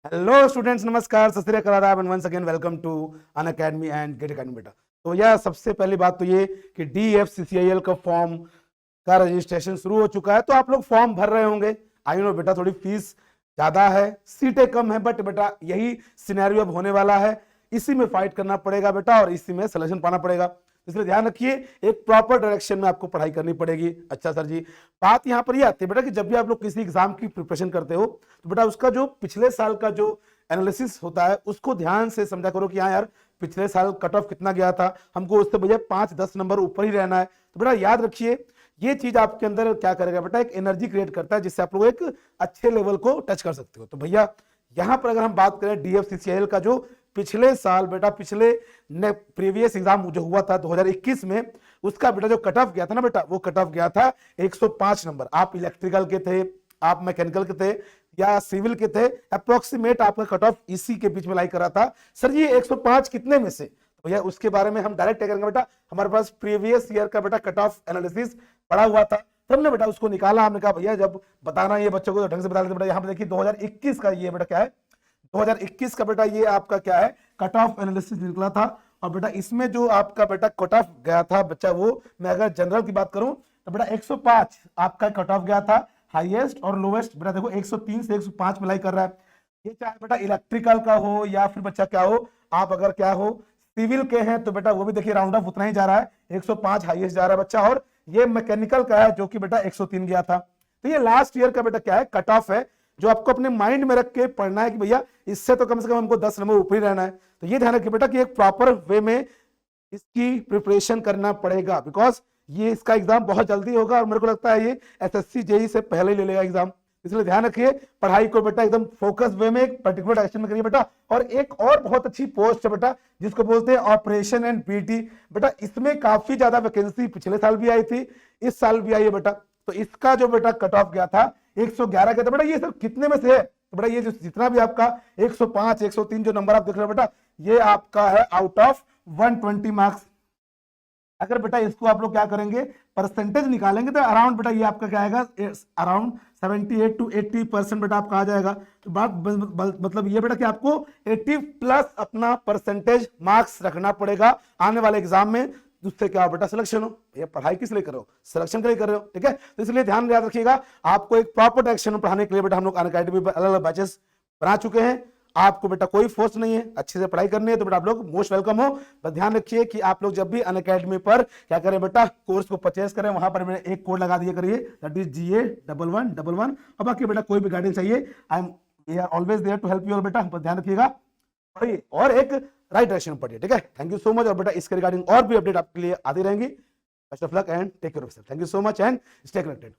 Hello students, नमस्कार, सत श्री अकाल, आदाब and once again welcome to Unacademy and GATE academy बेटा। तो यह सबसे पहली बात तो ये कि DFCCIL का फॉर्म का रजिस्ट्रेशन शुरू हो चुका है। तो आप लोग फॉर्म भर रहे होंगे। आई नो बेटा, थोड़ी फीस ज्यादा है, सीटें कम है, बट बेटा यही सिनेरियो अब होने वाला है। इसी में फाइट करना पड़ेगा बेटा और इसी में सिलेक्शन पाना पड़ेगा। इसलिए ध्यान रखिए, एक प्रॉपर डायरेक्शन में आपको पढ़ाई करनी पड़ेगी। अच्छा सर जी, बात यहाँ पर ये आती है बेटा कि जब भी आप लोग किसी एग्जाम की प्रिपरेशन करते हो तो बेटा उसका जो पिछले साल का जो एनालिसिस होता है उसको ध्यान से समझा करो कि हाँ यार, पिछले साल कट ऑफ कितना गया था, हमको उससे भैया 5-10 नंबर ऊपर ही रहना है। तो बेटा याद रखिए, ये चीज आपके अंदर क्या करेगा बेटा, एक एनर्जी क्रिएट करता है जिससे आप लोग एक अच्छे लेवल को टच कर सकते हो। तो भैया यहां पर अगर हम बात करें DFCCIL का जो पिछले साल बेटा, पिछले प्रीवियस एग्जाम जो हुआ था 2021 में, उसका बेटा जो कट ऑफ गया था ना बेटा, वो कट ऑफ गया था 105 नंबर। आप इलेक्ट्रिकल के थे, आप मैकेनिकल के थे या सिविल के थे, अप्रोक्सीमेट आपका कट ऑफ इसी के बीच में लाई करा था। सर जी 105 कितने में से? तो भैया उसके बारे में हम डायरेक्ट करेंगे बेटा। हमारे पास प्रीवियस ईयर का बेटा कट ऑफ एनालिसिस पड़ा हुआ था, तब हमने बेटा उसको निकाला। हमने कहा भैया जब बताना ये बच्चों को तो ढंग से बता देते बेटा। यहाँ पे देखिए 2021 का ये बेटा क्या है, 2021 का बेटा ये आपका क्या है, कट ऑफ एनालिसिस निकला था। और बेटा इसमें जो आपका बेटा कट ऑफ गया था बच्चा, वो मैं अगर जनरल की बात करूं तो बेटा 105 आपका कट ऑफ गया था। हाईएस्ट और लोवेस्ट बेटा देखो 103 से 105 मिलाई कर रहा है। ये चाहे बेटा इलेक्ट्रिकल का हो या फिर बच्चा क्या हो, आप अगर क्या हो सिविल के हैं तो बेटा वो भी देखिए राउंड ऑफ उतना ही जा रहा है, 105 हाईएस्ट जा रहा है बच्चा। और ये मैकेनिकल का है जो कि बेटा 103 गया था। तो ये लास्ट ईयर का बेटा क्या है, कट ऑफ है, जो आपको अपने माइंड में रख के पढ़ना है कि भैया इससे तो कम से कम हमको 10 नंबर ऊपर ही रहना है। तो ये ध्यान रखिए बेटा कि एक प्रॉपर वे में इसकी प्रिपरेशन करना पड़ेगा, बिकॉज ये इसका एग्जाम बहुत जल्दी होगा और मेरे को लगता है ये SSC JEE से पहले ही ले लेगा एग्जाम। इसलिए ध्यान रखिए, पढ़ाई को बेटा एकदम फोकस वे में एक पर्टिकुलर डायरेक्शन में करिए बेटा। और एक और बहुत अच्छी पोस्ट है बेटा जिसको बोलते हैं ऑपरेशन एंड PT। बेटा इसमें काफी ज्यादा वैकेंसी पिछले साल भी आई थी, इस साल भी आई है बेटा। तो इसका जो बेटा कट ऑफ गया था 111 गया था बेटा। ये सब कितने में से है? तो बेटा ये जो जितना भी आपका 105 103 जो नंबर आप देख रहे हो बेटा, ये आपका है आउट ऑफ 120 मार्क्स। अगर बेटा इसको आप लोग क्या करेंगे, परसेंटेज निकालेंगे तो अराउंड बेटा ये आपका क्या आएगा, अराउंड 78 to 80% बेटा आपका आ जाएगा। तो बात मतलब ये बेटा कि आपको 80 प्लस अपना परसेंटेज मार्क्स रखना पड़ेगा आने वाले एग्जाम में। उससे क्या हो बेटा, सिलेक्शन हो। ये पढ़ाई किस लिए कर रहे हो, सिलेक्शन के लिए कर रहे हो, ठीक है। तो इसलिए ध्यान याद रखिएगा, आपको एक प्रॉपर डायरेक्शन में पढ़ाने के लिए बेटा हम लोग अनअकैडमी पर अलग अलग बैचेस बना चुके हैं। आपको बेटा कोई फोर्स नहीं है, अच्छे से पढ़ाई करनी है तो बेटा आप लोग मोस्ट वेलकम हो। बस ध्यान रखिए कि आप लोग जब भी अनअकैडमी पर क्या करें बेटा, कोर्स को परचेस करें, वहां पर मैंने एक कोड लगा दिया करिए, दैट इज GA1111। और बाकी बेटा कोई भी गाइडेंस चाहिए, we are always there to help you बेटा। बस ध्यान रखिएगा, पढ़िए और एक राइट डायरेक्शन में पढ़िए, ठीक है। Thank you so much. और बेटा इसके रिगार्डिंग और भी अपडेट आपके लिए आती रहेंगी। Best of luck and take care of yourself. Thank you so much and stay connected.